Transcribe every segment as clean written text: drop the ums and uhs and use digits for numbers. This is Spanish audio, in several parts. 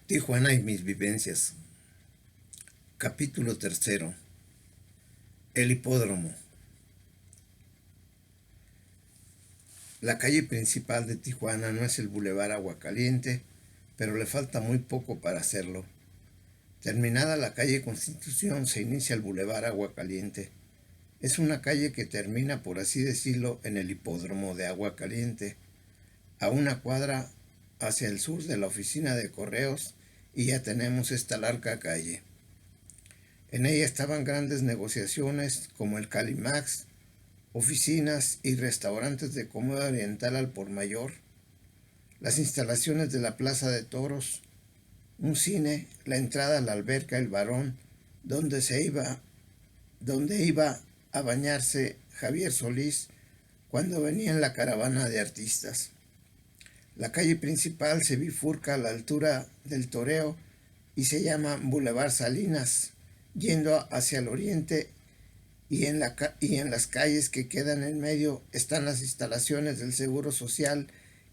Tijuana y mis vivencias. Capítulo tercero. El hipódromo. La calle principal de Tijuana no es el Boulevard Aguacaliente, pero le falta muy poco para hacerlo. Terminada la calle Constitución se inicia el Boulevard Aguacaliente. Es una calle que termina, por así decirlo, en el hipódromo de Aguacaliente, a una cuadra hacia el sur de la oficina de correos, y ya tenemos esta larga calle. En ella estaban grandes negociaciones como el Calimax, oficinas y restaurantes de comida oriental al por mayor, las instalaciones de la Plaza de Toros, un cine, la entrada a la alberca El Barón, donde iba a bañarse Javier Solís cuando venía en la caravana de artistas. La calle principal se bifurca a la altura del Toreo y se llama Boulevard Salinas, yendo hacia el oriente, y en las calles que quedan en medio están las instalaciones del Seguro Social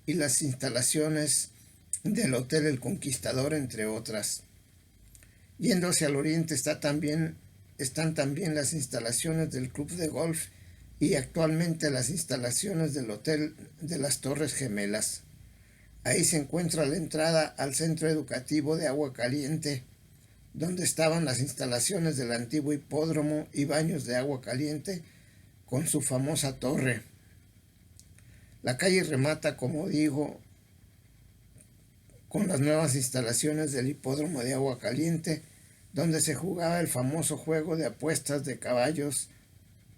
y las instalaciones del Hotel El Conquistador, entre otras. Yendo hacia el oriente están también las instalaciones del Club de Golf y actualmente las instalaciones del Hotel de las Torres Gemelas. Ahí se encuentra la entrada al Centro Educativo de Aguacaliente, donde estaban las instalaciones del antiguo hipódromo y baños de agua caliente con su famosa torre. La calle remata, como digo, con las nuevas instalaciones del hipódromo de agua caliente, donde se jugaba el famoso juego de apuestas de caballos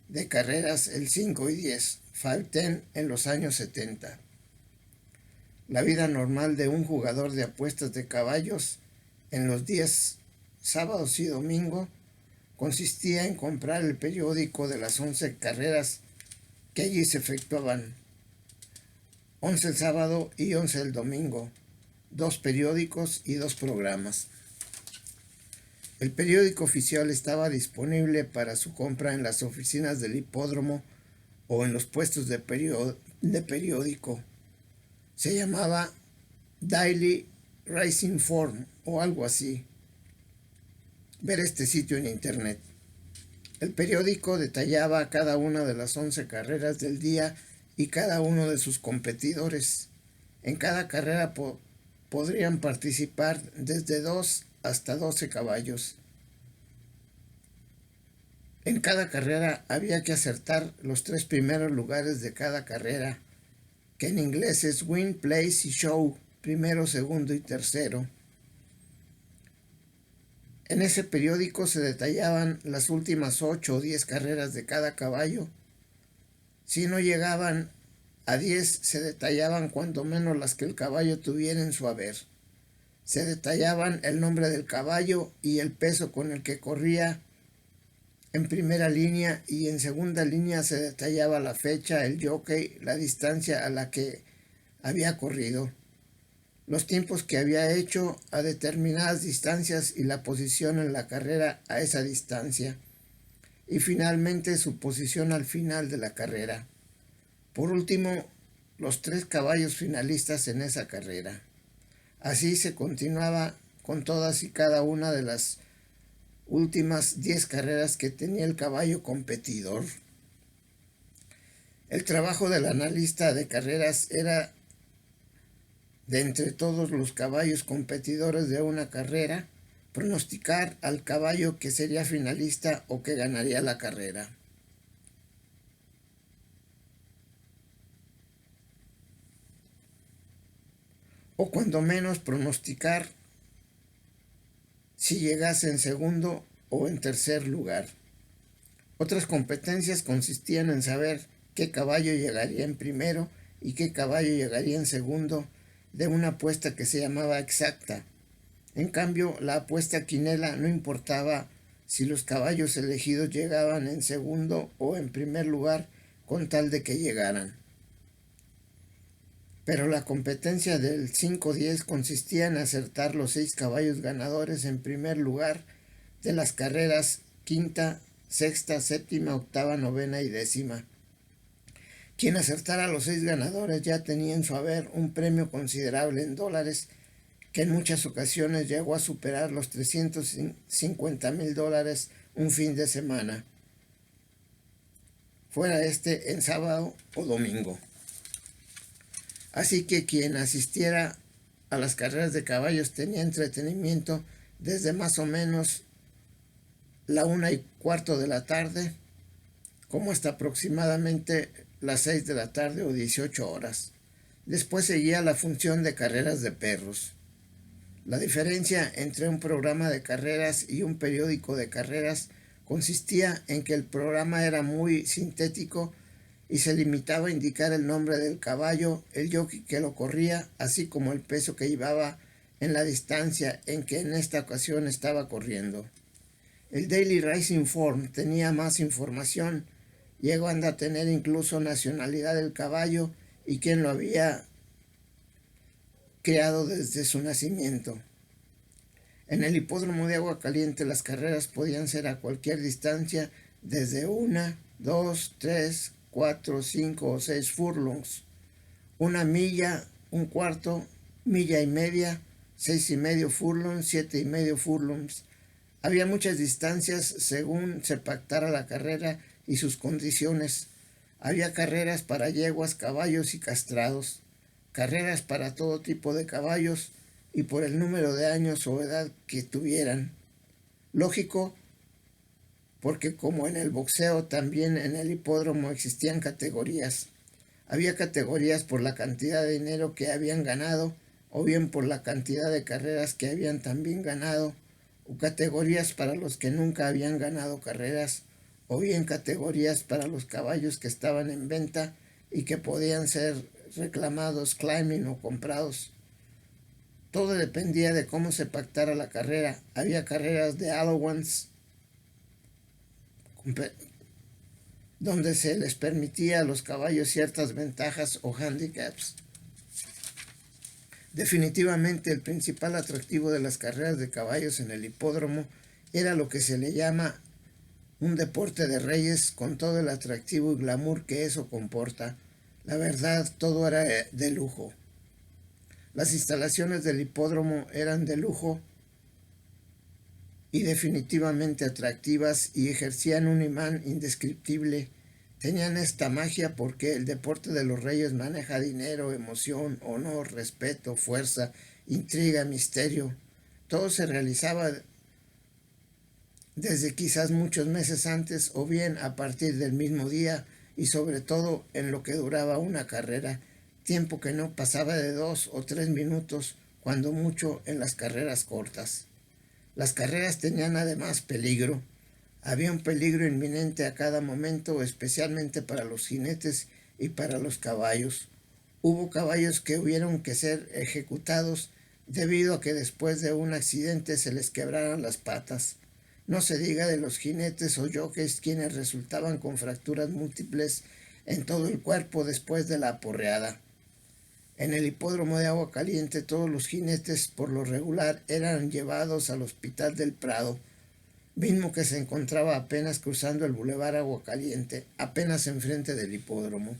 de carreras el 5 y 10, 5-10, en los años 70. La vida normal de un jugador de apuestas de caballos en los días sábados y domingo consistía en comprar el periódico de las 11 carreras que allí se efectuaban, 11 el sábado y 11 el domingo, 2 periódicos y 2 programas. El periódico oficial estaba disponible para su compra en las oficinas del hipódromo o en los puestos de periódico. Se llamaba Daily Racing Form o algo así. Ver este sitio en internet. El periódico detallaba cada una de las 11 carreras del día y cada uno de sus competidores. En cada carrera podrían participar desde 2 hasta 12 caballos. En cada carrera había que acertar los 3 primeros lugares de cada carrera, que en inglés es win, place y show, primero, segundo y tercero. En ese periódico se detallaban las últimas 8 o 10 carreras de cada caballo. Si no llegaban a 10, se detallaban cuando menos las que el caballo tuviera en su haber. Se detallaban el nombre del caballo y el peso con el que corría en primera línea, y en segunda línea se detallaba la fecha, el jockey, la distancia a la que había corrido, los tiempos que había hecho a determinadas distancias y la posición en la carrera a esa distancia, y finalmente su posición al final de la carrera. Por último, los 3 caballos finalistas en esa carrera. Así se continuaba con todas y cada una de las últimas 10 carreras que tenía el caballo competidor. El trabajo del analista de carreras era, de entre todos los caballos competidores de una carrera, pronosticar al caballo que sería finalista o que ganaría la carrera. O cuando menos pronosticar si llegase en segundo o en tercer lugar. Otras competencias consistían en saber qué caballo llegaría en primero y qué caballo llegaría en segundo, de una apuesta que se llamaba exacta. En cambio, la apuesta quinela no importaba si los caballos elegidos llegaban en segundo o en primer lugar, con tal de que llegaran. Pero la competencia del 5-10 consistía en acertar los 6 caballos ganadores en primer lugar de las carreras quinta, sexta, séptima, octava, novena y décima. Quien acertara a los 6 ganadores ya tenía en su haber un premio considerable en dólares que en muchas ocasiones llegó a superar los $350,000 un fin de semana, fuera en sábado o domingo. Así que quien asistiera a las carreras de caballos tenía entretenimiento desde más o menos la 1:15 de la tarde, como hasta aproximadamente las 6 de la tarde o 18 horas. Después seguía la función de carreras de perros. La diferencia entre un programa de carreras y un periódico de carreras consistía en que el programa era muy sintético y se limitaba a indicar el nombre del caballo, el jockey que lo corría, así como el peso que llevaba en la distancia en que en esta ocasión estaba corriendo. El Daily Racing Form tenía más información, llegando a tener incluso nacionalidad del caballo y quién lo había creado desde su nacimiento. En el hipódromo de Aguascalientes las carreras podían ser a cualquier distancia, desde 1, 2, 3, 4, 5 o 6 furlongs, 1 milla, 1/4, milla y media, 6,5 furlongs, 7,5 furlongs. Había muchas distancias según se pactara la carrera y sus condiciones. Había carreras para yeguas, caballos y castrados, carreras para todo tipo de caballos y por el número de años o edad que tuvieran. Lógico, porque como en el boxeo, también en el hipódromo existían categorías. Había categorías por la cantidad de dinero que habían ganado, o bien por la cantidad de carreras que habían también ganado, o categorías para los que nunca habían ganado carreras, o bien categorías para los caballos que estaban en venta y que podían ser reclamados, claiming o comprados. Todo dependía de cómo se pactara la carrera. Había carreras de allowance donde se les permitía a los caballos ciertas ventajas o handicaps. Definitivamente el principal atractivo de las carreras de caballos en el hipódromo era lo que se le llama un deporte de reyes, con todo el atractivo y glamour que eso comporta. La verdad, todo era de lujo. Las instalaciones del hipódromo eran de lujo y definitivamente atractivas y ejercían un imán indescriptible. Tenían esta magia porque el deporte de los reyes maneja dinero, emoción, honor, respeto, fuerza, intriga, misterio. Todo se realizaba desde quizás muchos meses antes o bien a partir del mismo día y sobre todo en lo que duraba una carrera, tiempo que no pasaba de 2 o 3 minutos, cuando mucho en las carreras cortas. Las carreras tenían además peligro. Había un peligro inminente a cada momento, especialmente para los jinetes y para los caballos. Hubo caballos que hubieron que ser ejecutados debido a que después de un accidente se les quebraran las patas. No se diga de los jinetes o jockeys, quienes resultaban con fracturas múltiples en todo el cuerpo después de la aporreada. En el hipódromo de Aguascalientes todos los jinetes por lo regular eran llevados al Hospital del Prado, mismo que se encontraba apenas cruzando el Boulevard Aguascalientes, apenas enfrente del hipódromo.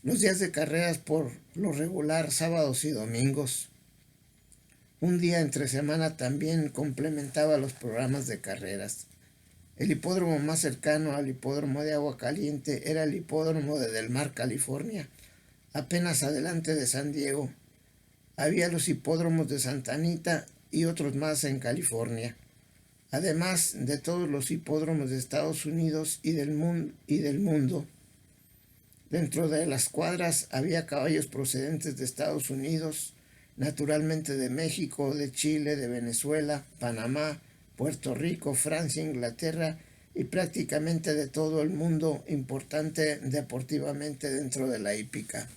Los días de carreras por lo regular, sábados y domingos. Un día entre semana también complementaba los programas de carreras. El hipódromo más cercano al hipódromo de Aguascalientes era el hipódromo de Del Mar, California, apenas adelante de San Diego. Había los hipódromos de Santa Anita y otros más en California, además de todos los hipódromos de Estados Unidos y del mundo. Dentro de las cuadras había caballos procedentes de Estados Unidos, naturalmente de México, de Chile, de Venezuela, Panamá, Puerto Rico, Francia, Inglaterra y prácticamente de todo el mundo importante deportivamente dentro de la hípica.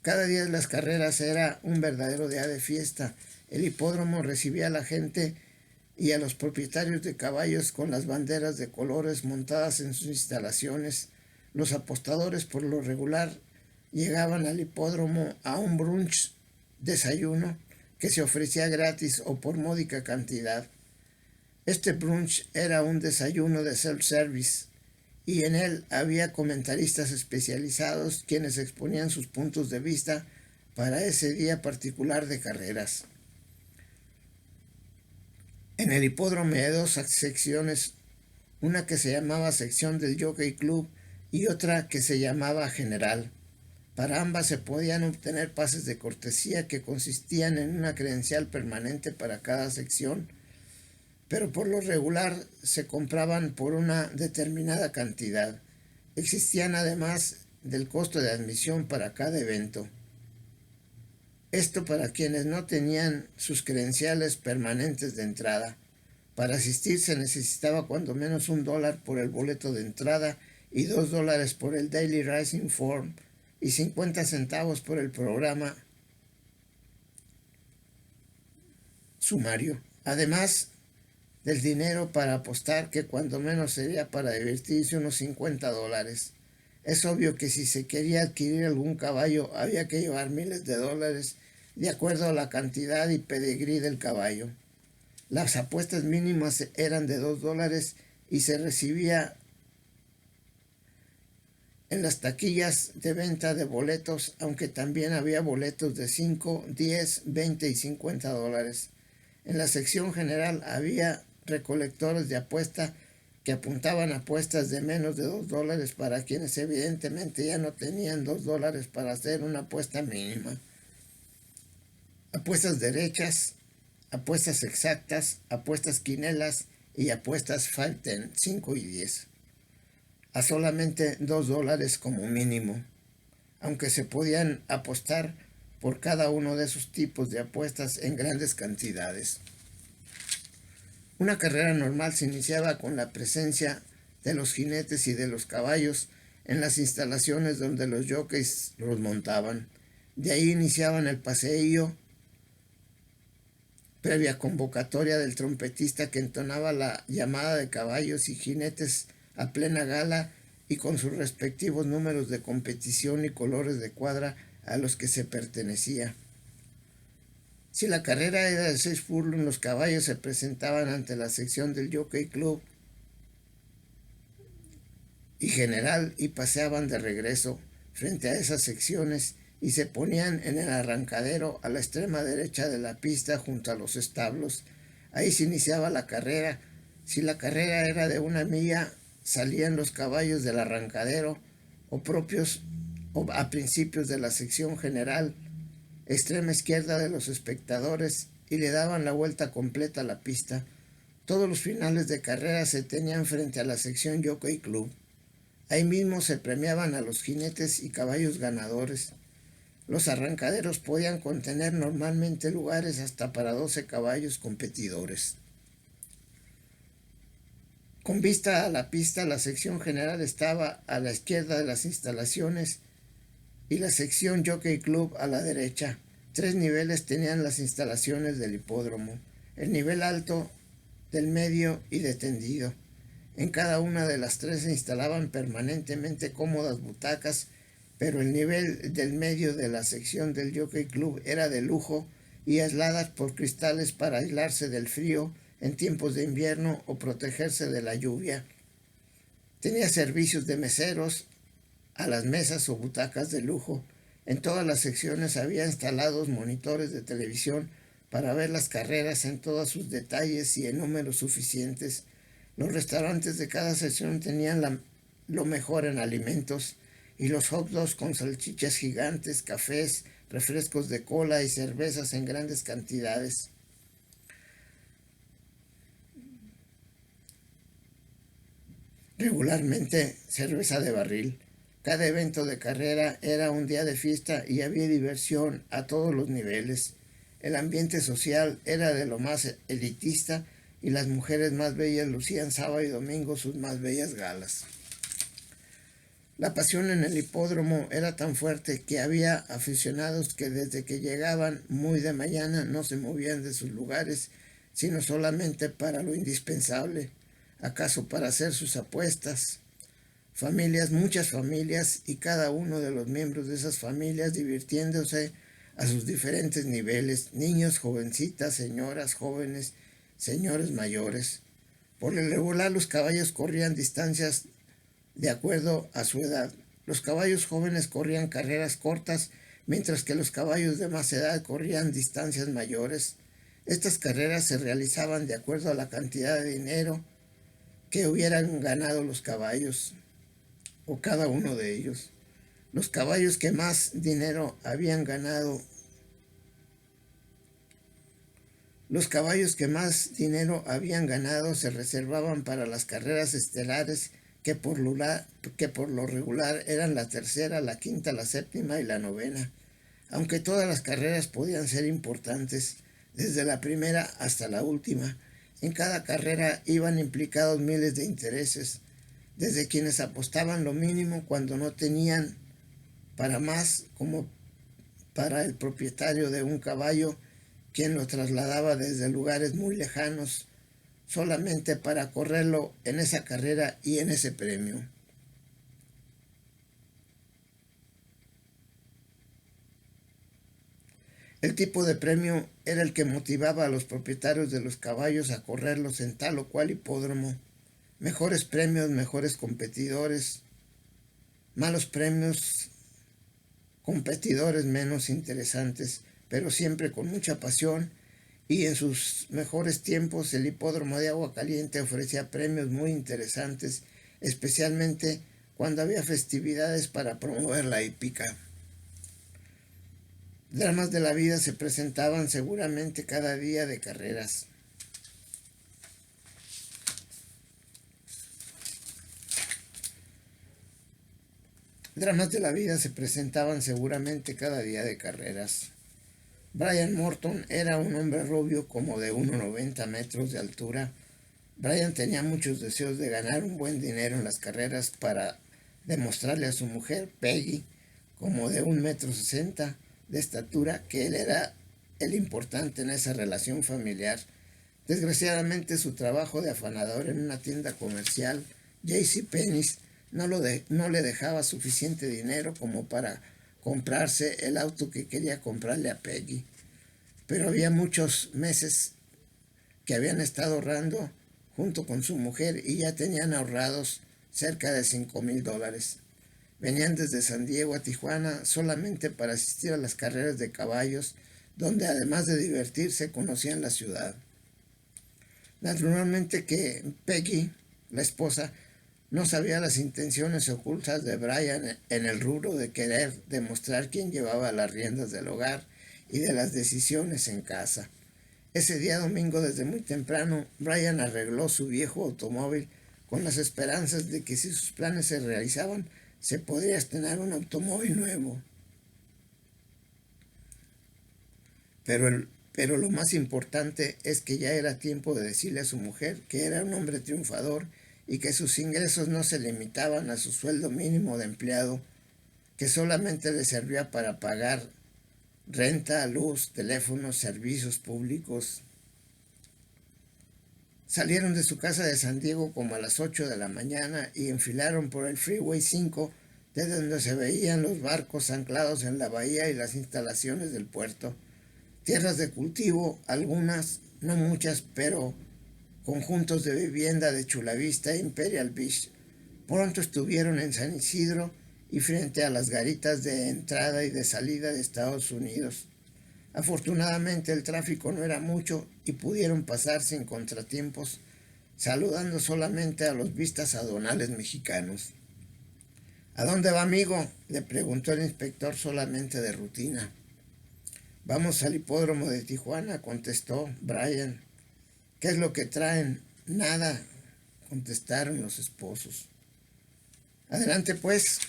Cada día de las carreras era un verdadero día de fiesta. El hipódromo recibía a la gente y a los propietarios de caballos con las banderas de colores montadas en sus instalaciones. Los apostadores por lo regular llegaban al hipódromo a un brunch, desayuno, que se ofrecía gratis o por módica cantidad. Este brunch era un desayuno de self-service y en él había comentaristas especializados quienes exponían sus puntos de vista para ese día particular de carreras. En el hipódromo hay dos secciones, una que se llamaba sección del Jockey Club y otra que se llamaba General. Para ambas se podían obtener pases de cortesía que consistían en una credencial permanente para cada sección, pero por lo regular se compraban por una determinada cantidad. Existían además del costo de admisión para cada evento. Esto para quienes no tenían sus credenciales permanentes de entrada. Para asistir se necesitaba cuando menos $1 por el boleto de entrada y $2 por el Daily Racing Form y 50 centavos por el programa sumario. Además del dinero para apostar, que cuando menos sería para divertirse unos $50. Es obvio que si se quería adquirir algún caballo había que llevar miles de dólares de acuerdo a la cantidad y pedigrí del caballo. Las apuestas mínimas eran de $2 y se recibía en las taquillas de venta de boletos, aunque también había boletos de 5, 10, 20 y $50. En la sección general había recolectores de apuesta que apuntaban apuestas de menos de $2 para quienes evidentemente ya no tenían $2 para hacer una apuesta mínima. Apuestas derechas, apuestas exactas, apuestas quinelas y apuestas 5, 10, 5 y 10. A solamente $2 como mínimo, aunque se podían apostar por cada uno de esos tipos de apuestas en grandes cantidades. Una carrera normal se iniciaba con la presencia de los jinetes y de los caballos en las instalaciones donde los jockeys los montaban. De ahí iniciaban el paseillo, previa convocatoria del trompetista que entonaba la llamada de caballos y jinetes a plena gala y con sus respectivos números de competición y colores de cuadra a los que se pertenecía. Si la carrera era de 6 furlongs, los caballos se presentaban ante la sección del Jockey Club y General y paseaban de regreso frente a esas secciones y se ponían en el arrancadero a la extrema derecha de la pista junto a los establos. Ahí se iniciaba la carrera. Si la carrera era de 1 milla, salían los caballos del arrancadero o a principios de la sección general, extrema izquierda de los espectadores, y le daban la vuelta completa a la pista. Todos los finales de carrera se tenían frente a la sección Jockey Club. Ahí mismo se premiaban a los jinetes y caballos ganadores. Los arrancaderos podían contener normalmente lugares hasta para 12 caballos competidores. Con vista a la pista, la sección general estaba a la izquierda de las instalaciones y la sección Jockey Club a la derecha. 3 niveles tenían las instalaciones del hipódromo: el nivel alto, del medio y de tendido. En cada una de las 3 se instalaban permanentemente cómodas butacas, pero el nivel del medio de la sección del Jockey Club era de lujo y aisladas por cristales para aislarse del frío en tiempos de invierno o protegerse de la lluvia. Tenía servicios de meseros a las mesas o butacas de lujo. En todas las secciones había instalados monitores de televisión para ver las carreras en todos sus detalles y en números suficientes. Los restaurantes de cada sección tenían lo mejor en alimentos, y los hot dogs con salchichas gigantes, cafés, refrescos de cola y cervezas en grandes cantidades. Regularmente cerveza de barril. Cada evento de carrera era un día de fiesta y había diversión a todos los niveles. El ambiente social era de lo más elitista y las mujeres más bellas lucían sábado y domingo sus más bellas galas. La pasión en el hipódromo era tan fuerte que había aficionados que desde que llegaban muy de mañana no se movían de sus lugares, sino solamente para lo indispensable, acaso para hacer sus apuestas. Familias, muchas familias, y cada uno de los miembros de esas familias divirtiéndose a sus diferentes niveles: niños, jovencitas, señoras, jóvenes, señores mayores. Por lo regular, los caballos corrían distancias de acuerdo a su edad. Los caballos jóvenes corrían carreras cortas mientras que los caballos de más edad corrían distancias mayores. Estas carreras se realizaban de acuerdo a la cantidad de dinero que hubieran ganado los caballos, o cada uno de ellos. Los caballos que más dinero habían ganado Los caballos que más dinero habían ganado se reservaban para las carreras estelares que por lo regular eran la tercera, la quinta, la séptima y la novena. Aunque todas las carreras podían ser importantes, desde la primera hasta la última, en cada carrera iban implicados miles de intereses, desde quienes apostaban lo mínimo cuando no tenían para más, como para el propietario de un caballo, quien lo trasladaba desde lugares muy lejanos solamente para correrlo en esa carrera y en ese premio. El tipo de premio era el que motivaba a los propietarios de los caballos a correrlos en tal o cual hipódromo. Mejores premios, mejores competidores; malos premios, competidores menos interesantes, pero siempre con mucha pasión, y en sus mejores tiempos el hipódromo de Agua Caliente ofrecía premios muy interesantes, especialmente cuando había festividades para promover la hípica. Dramas de la vida se presentaban seguramente cada día de carreras. Dramas de la vida se presentaban seguramente cada día de carreras. Brian Morton era un hombre rubio como de 1,90 metros de altura. Brian tenía muchos deseos de ganar un buen dinero en las carreras para demostrarle a su mujer, Peggy, como de 1,60 metros de estatura, que él era el importante en esa relación familiar. Desgraciadamente, su trabajo de afanador en una tienda comercial, JCPenney, no le dejaba suficiente dinero como para comprarse el auto que quería comprarle a Peggy. Pero había muchos meses que habían estado ahorrando junto con su mujer y ya tenían ahorrados cerca de $5,000. Venían desde San Diego a Tijuana solamente para asistir a las carreras de caballos, donde además de divertirse conocían la ciudad. Naturalmente que Peggy, la esposa, no sabía las intenciones ocultas de Brian en el rubro de querer demostrar quién llevaba las riendas del hogar y de las decisiones en casa. Ese día domingo, desde muy temprano, Brian arregló su viejo automóvil con las esperanzas de que si sus planes se realizaban, se podría estrenar un automóvil nuevo. Pero lo más importante es que ya era tiempo de decirle a su mujer que era un hombre triunfador y que sus ingresos no se limitaban a su sueldo mínimo de empleado, que solamente le servía para pagar renta, luz, teléfonos, servicios públicos. Salieron de su casa de San Diego como a las 8 de la mañana y enfilaron por el Freeway 5, desde donde se veían los barcos anclados en la bahía y las instalaciones del puerto. Tierras de cultivo, algunas, no muchas, pero conjuntos de vivienda de Chula Vista e Imperial Beach. Pronto estuvieron en San Isidro y frente a las garitas de entrada y de salida de Estados Unidos. Afortunadamente el tráfico no era mucho y pudieron pasar sin contratiempos, saludando solamente a los vistas aduanales mexicanos. ¿A dónde va, amigo?, le preguntó el inspector solamente de rutina. Vamos al hipódromo de Tijuana, contestó Brian. ¿Qué es lo que traen? Nada, contestaron los esposos. Adelante, pues.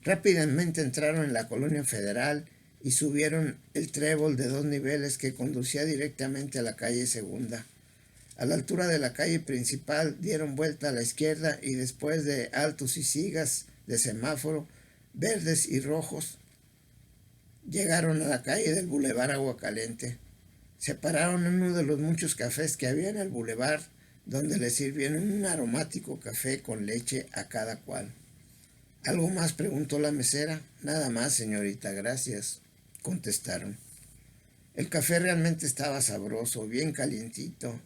Rápidamente entraron en la colonia Federal y subieron el trébol de 2 niveles que conducía directamente a la calle Segunda. A la altura de la calle principal dieron vuelta a la izquierda y después de altos y sigas de semáforo, verdes y rojos, llegaron a la calle del Boulevard Agua Caliente. Se pararon en uno de los muchos cafés que había en el boulevard, donde les sirvieron un aromático café con leche a cada cual. ¿Algo más?, preguntó la mesera. Nada más, señorita, gracias, contestaron. El café realmente estaba sabroso, bien calientito.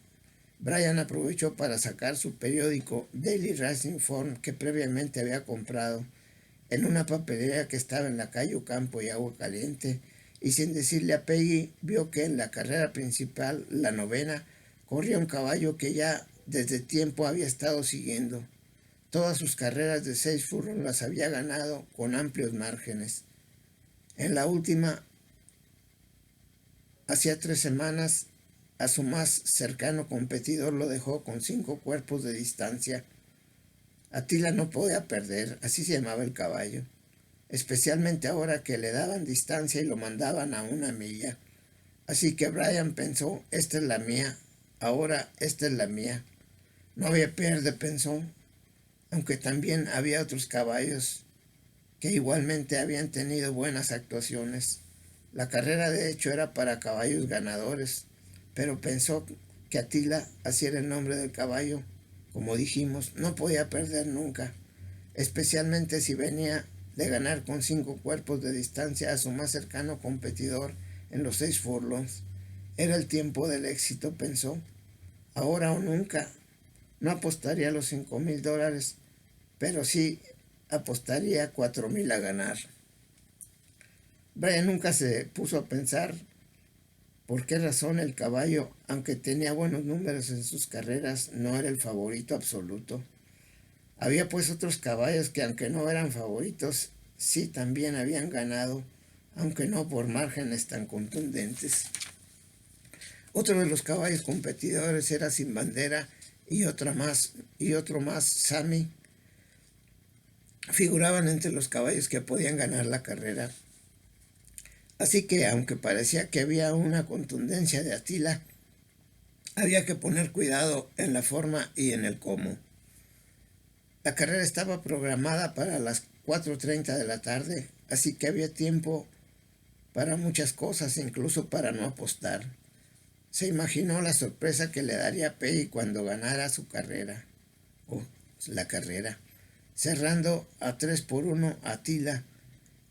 Brian aprovechó para sacar su periódico Daily Racing Form que previamente había comprado. en una papelería que estaba en la calle Ocampo y Agua Caliente, y sin decirle a Peggy, vio que en la carrera principal, la novena, corría un caballo que ya desde tiempo había estado siguiendo. Todas sus carreras de 6 furlongs las había ganado con amplios márgenes. En la última, hacía 3 semanas, a su más cercano competidor lo dejó con 5 cuerpos de distancia. Atila no podía perder, así se llamaba el caballo, especialmente ahora que le daban distancia y lo mandaban a 1 milla. Así que Brian pensó, esta es la mía, ahora esta es la mía. No había pierde, pensó, aunque también había otros caballos que igualmente habían tenido buenas actuaciones. La carrera de hecho era para caballos ganadores, pero pensó que Atila, así era el nombre del caballo, como dijimos, no podía perder nunca, especialmente si venía de ganar con 5 cuerpos de distancia a su más cercano competidor en los 6 furlongs. Era el tiempo del éxito, pensó. Ahora o nunca. No apostaría los $5,000, pero sí apostaría 4,000 a ganar. Brian nunca se puso a pensar por qué razón el caballo, aunque tenía buenos números en sus carreras, no era el favorito absoluto. Había pues otros caballos que, aunque no eran favoritos, sí también habían ganado, aunque no por márgenes tan contundentes. Otro de los caballos competidores era Sin Bandera y otro más, Sammy. Figuraban entre los caballos que podían ganar la carrera. Así que, aunque parecía que había una contundencia de Atila, había que poner cuidado en la forma y en el cómo. La carrera estaba programada para las 4:30 de la tarde, así que había tiempo para muchas cosas, incluso para no apostar. Se imaginó la sorpresa que le daría a Peggy cuando ganara su carrera, o la carrera, cerrando a 3-1 a Atila.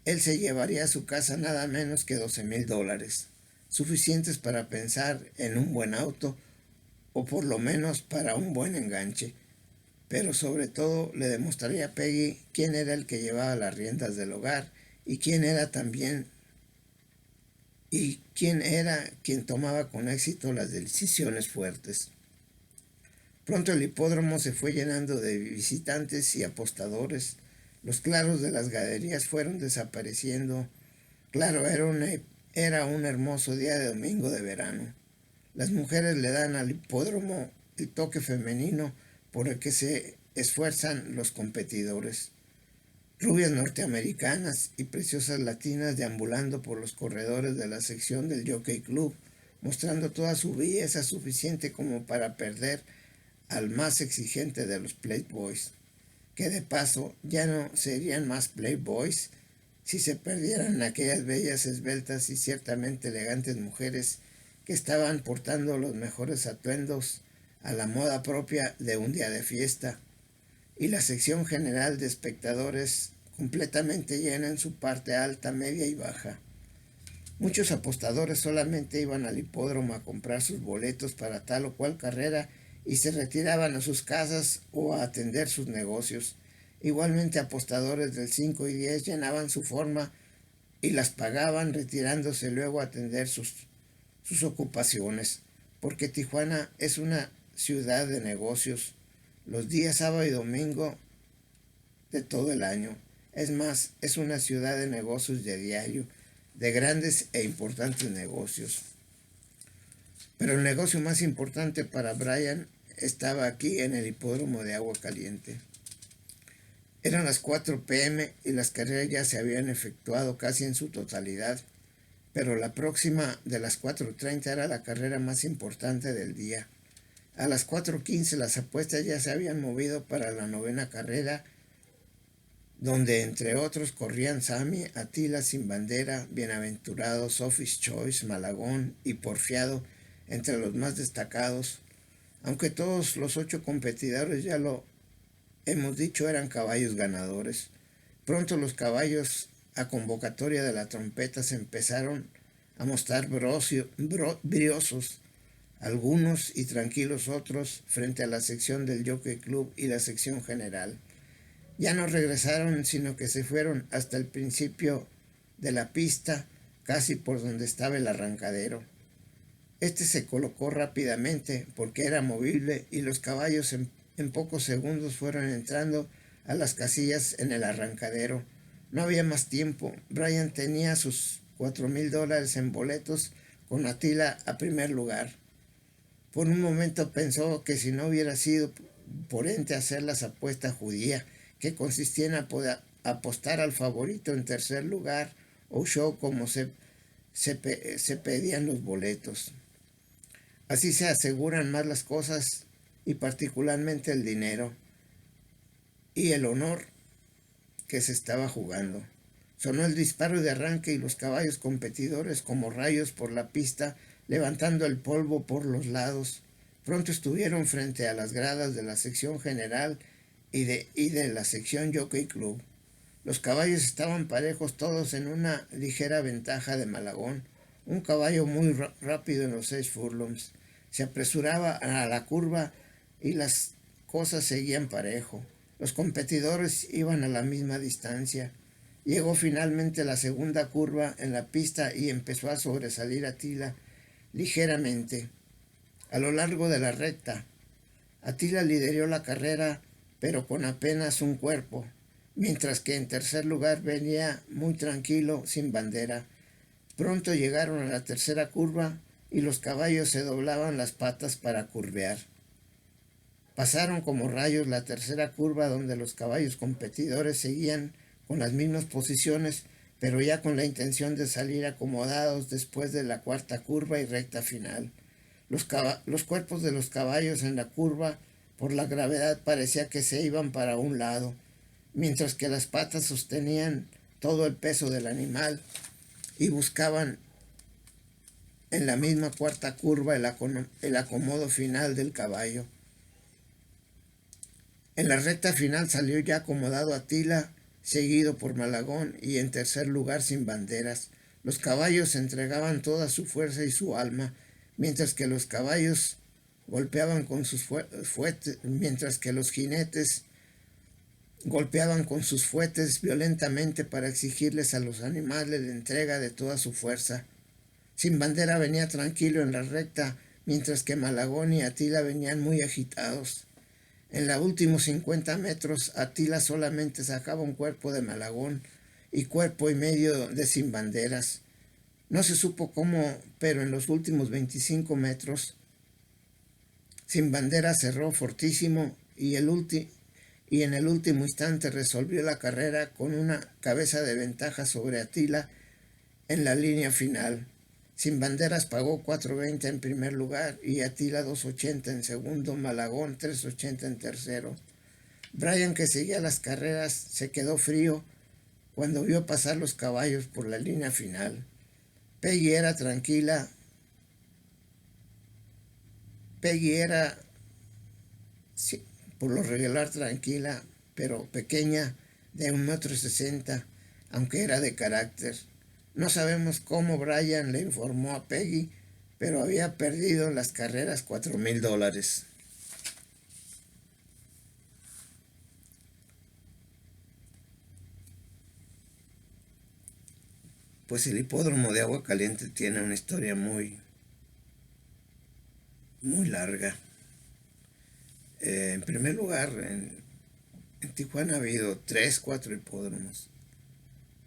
Él se llevaría a su casa nada menos que $12,000, suficientes para pensar en un buen auto, o por lo menos para un buen enganche. Pero sobre todo le demostraría a Peggy quién era el que llevaba las riendas del hogar y quién era quien tomaba con éxito las decisiones fuertes. Pronto el hipódromo se fue llenando de visitantes y apostadores. Los claros de las galerías fueron desapareciendo. Claro, era un hermoso día de domingo de verano. Las mujeres le dan al hipódromo el toque femenino por el que se esfuerzan los competidores. Rubias norteamericanas y preciosas latinas deambulando por los corredores de la sección del Jockey Club, mostrando toda su belleza suficiente como para perder al más exigente de los Playboys, que de paso ya no serían más Playboys si se perdieran aquellas bellas, esbeltas y ciertamente elegantes mujeres que estaban portando los mejores atuendos a la moda propia de un día de fiesta, y la sección general de espectadores completamente llena en su parte alta, media y baja. Muchos apostadores solamente iban al hipódromo a comprar sus boletos para tal o cual carrera y se retiraban a sus casas o a atender sus negocios. Igualmente apostadores del 5 y 10 llenaban su forma y las pagaban retirándose luego a atender sus ocupaciones, porque Tijuana es una ciudad de negocios los días sábado y domingo de todo el año. Es más, es una ciudad de negocios de diario, de grandes e importantes negocios. Pero el negocio más importante para Brian estaba aquí en el hipódromo de Agua Caliente. Eran las 4 p.m. y las carreras ya se habían efectuado casi en su totalidad, pero la próxima de las 4:30 era la carrera más importante del día. A las 4:15 las apuestas ya se habían movido para la 9ª carrera, donde entre otros corrían Sammy, Atila, Sin Bandera, Bienaventurado, Sophie's Choice, Malagón y Porfiado, entre los más destacados. Aunque todos los 8 competidores, ya lo hemos dicho, eran caballos ganadores. Pronto los caballos a convocatoria de la trompeta se empezaron a mostrar briosos, algunos, y tranquilos otros, frente a la sección del Jockey Club y la sección general. Ya no regresaron, sino que se fueron hasta el principio de la pista, casi por donde estaba el arrancadero. Este se colocó rápidamente porque era movible y los caballos en pocos segundos fueron entrando a las casillas en el arrancadero. No había más tiempo. Brian tenía sus $4,000 en boletos con Attila a primer lugar. Por un momento pensó que si no hubiera sido por ente hacer las apuestas judía, que consistía en apostar al favorito en tercer lugar o show como se pedían los boletos. Así se aseguran más las cosas y particularmente el dinero y el honor que se estaba jugando. Sonó el disparo de arranque y los caballos competidores como rayos por la pista, levantando el polvo por los lados. Pronto estuvieron frente a las gradas de la sección general y de la sección Jockey Club. Los caballos estaban parejos, todos en una ligera ventaja de Malagón, un caballo muy rápido en los 6 furlongs. Se apresuraba a la curva y las cosas seguían parejo. Los competidores iban a la misma distancia. Llegó finalmente la segunda curva en la pista y empezó a sobresalir Attila ligeramente. A lo largo de la recta, Attila lideró la carrera, pero con apenas un cuerpo, mientras que en tercer lugar venía muy tranquilo, sin bandera. Pronto llegaron a la tercera curva y los caballos se doblaban las patas para curvear. Pasaron como rayos la tercera curva donde los caballos competidores seguían con las mismas posiciones, pero ya con la intención de salir acomodados después de la cuarta curva y recta final. Los cuerpos de los caballos en la curva, por la gravedad, parecía que se iban para un lado, mientras que las patas sostenían todo el peso del animal y buscaban en la misma cuarta curva el acomodo final del caballo. En la recta final salió ya acomodado Attila, seguido por Malagón y en tercer lugar sin banderas. Los caballos entregaban toda su fuerza y su alma, mientras que los caballos golpeaban con sus fuetes, mientras que los jinetes golpeaban con sus fuetes violentamente para exigirles a los animales la entrega de toda su fuerza. Sin bandera venía tranquilo en la recta, mientras que Malagón y Attila venían muy agitados. En los últimos 50 metros, Attila solamente sacaba un cuerpo de Malagón y cuerpo y medio de sin banderas. No se supo cómo, pero en los últimos 25 metros, sin bandera cerró fortísimo y en el último instante resolvió la carrera con una cabeza de ventaja sobre Attila en la línea final. Sin banderas pagó 4.20 en primer lugar y Attila 2.80 en segundo, Malagón 3.80 en tercero. Brian, que seguía las carreras, se quedó frío cuando vio pasar los caballos por la línea final. Peggy era tranquila. Peggy era, sí, por lo regular tranquila, pero pequeña, de 1,60 m, aunque era de carácter. No sabemos cómo Brian le informó a Peggy, pero había perdido en las carreras $4,000. Pues el hipódromo de Agua Caliente tiene una historia muy larga. En primer lugar, en Tijuana ha habido 3, 4 hipódromos.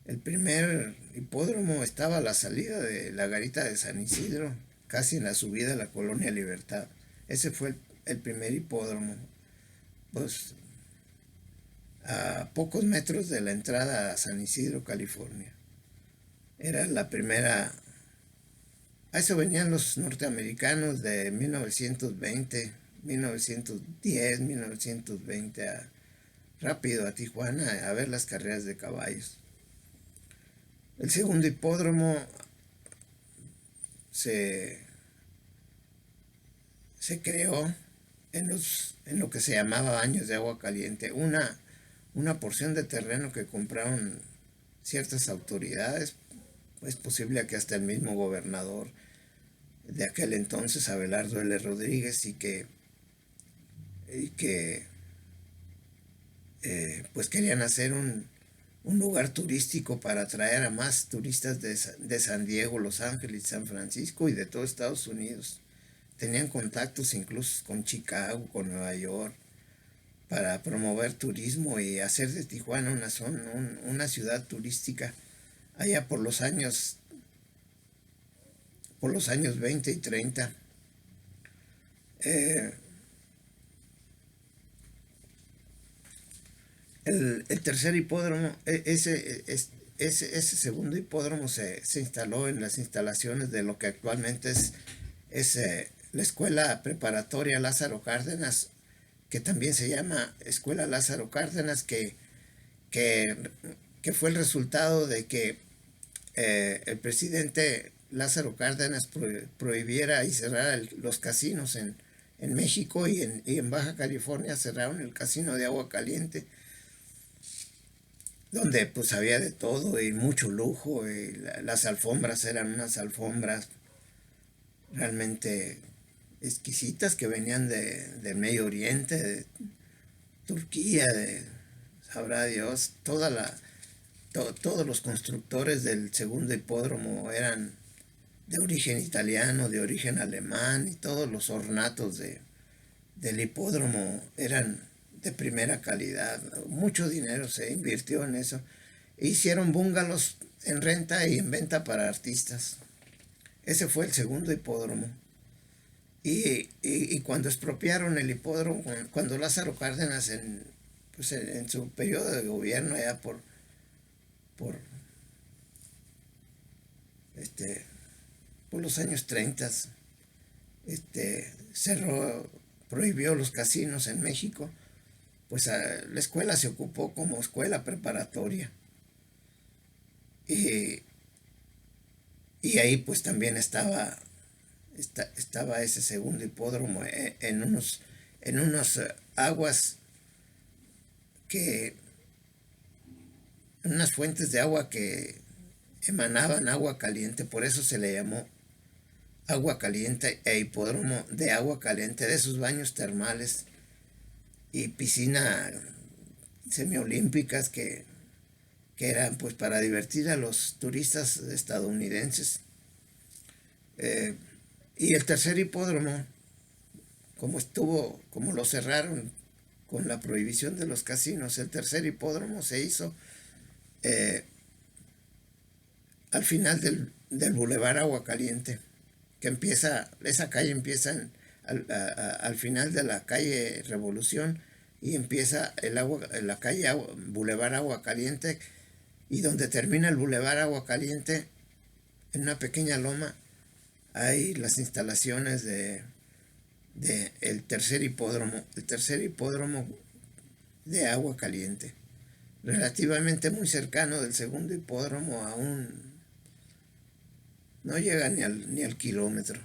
El primer hipódromo estaba a la salida de la garita de San Isidro, casi en la subida a la Colonia Libertad. Ese fue el primer hipódromo, pues a pocos metros de la entrada a San Isidro, California. Era la primera. A eso venían los norteamericanos de 1920, 1910, 1920, rápido a Tijuana a ver las carreras de caballos. El segundo hipódromo se creó en lo que se llamaba Años de Agua Caliente, una porción de terreno que compraron ciertas autoridades, es posible que hasta el mismo gobernador de aquel entonces, Abelardo L. Rodríguez, y que pues querían hacer un lugar turístico para atraer a más turistas de San Diego, Los Ángeles, San Francisco y de todo Estados Unidos. Tenían contactos incluso con Chicago, con Nueva York, para promover turismo y hacer de Tijuana una ciudad turística allá por los años 20 y 30. Eh, el tercer hipódromo, ese segundo hipódromo se instaló en las instalaciones de lo que actualmente es la Escuela Preparatoria Lázaro Cárdenas, que también se llama Escuela Lázaro Cárdenas, que, que fue el resultado de que el presidente Lázaro Cárdenas prohibiera y cerrara los casinos en México y en Baja California cerraron el casino de Agua Caliente, donde pues había de todo y mucho lujo, y las alfombras eran unas alfombras realmente exquisitas que venían de Medio Oriente, de Turquía, sabrá Dios, todos los constructores del segundo hipódromo eran de origen italiano, de origen alemán, y todos los ornatos del hipódromo eran de primera calidad. Mucho dinero se invirtió en eso. Hicieron bungalows en renta y en venta para artistas. Ese fue el segundo hipódromo. Y cuando expropiaron el hipódromo, cuando Lázaro Cárdenas pues en su periodo de gobierno, ya por, este, por los años 30, cerró, prohibió los casinos en México, pues la escuela se ocupó como escuela preparatoria. Y, y ahí pues también estaba ese segundo hipódromo en unas aguas que, unas fuentes de agua que emanaban agua caliente, por eso se le llamó Agua Caliente e hipódromo de agua caliente, de esos baños termales y piscina semiolímpicas que eran pues para divertir a los turistas estadounidenses. Y el tercer hipódromo, como lo cerraron con la prohibición de los casinos, el tercer hipódromo se hizo al final del Boulevard Agua Caliente, que esa calle empieza al final de la calle Revolución y empieza la calle Boulevard Agua Caliente, y donde termina el Boulevard Agua Caliente, en una pequeña loma, hay las instalaciones de el tercer hipódromo de Agua Caliente, relativamente muy cercano del segundo hipódromo, no llega ni al kilómetro,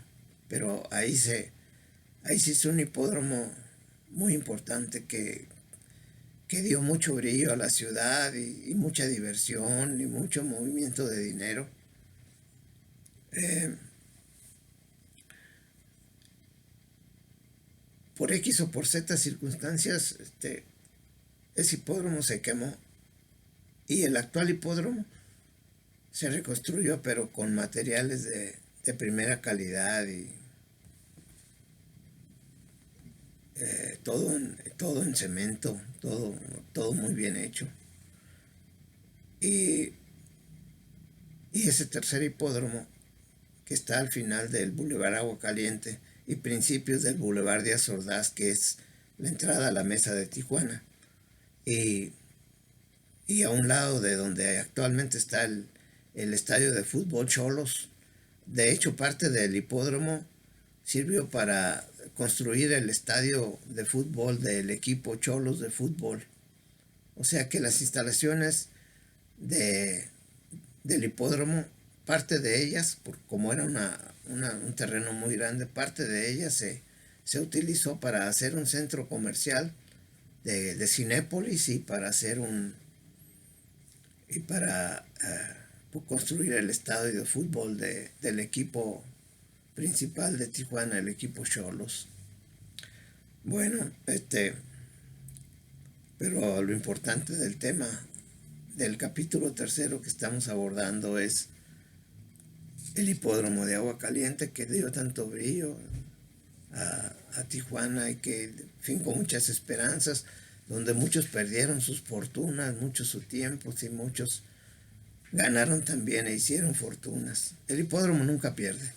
pero ahí se hizo un hipódromo muy importante que dio mucho brillo a la ciudad y mucha diversión y mucho movimiento de dinero. Por X o por Z circunstancias, ese hipódromo se quemó y el actual hipódromo se reconstruyó, pero con materiales de primera calidad y todo en cemento, todo muy bien hecho. Y ese tercer hipódromo, que está al final del Boulevard Agua Caliente y principios del Boulevard Díaz Ordaz, que es la entrada a la Mesa de Tijuana, y a un lado de donde actualmente está el estadio de fútbol Xolos. De hecho, parte del hipódromo sirvió para construir el estadio de fútbol del equipo Xolos de fútbol. O sea que las instalaciones del hipódromo, parte de ellas, como era un terreno muy grande, parte de ellas se utilizó para hacer un centro comercial de Cinépolis y para hacer construir el estadio de fútbol del equipo principal de Tijuana, el equipo Xolos. Bueno, Pero lo importante del tema del capítulo tercero que estamos abordando es el hipódromo de Agua Caliente, que dio tanto brillo a Tijuana y que fincó muchas esperanzas, donde muchos perdieron sus fortunas, muchos su tiempo, y muchos ganaron también e hicieron fortunas. El hipódromo nunca pierde.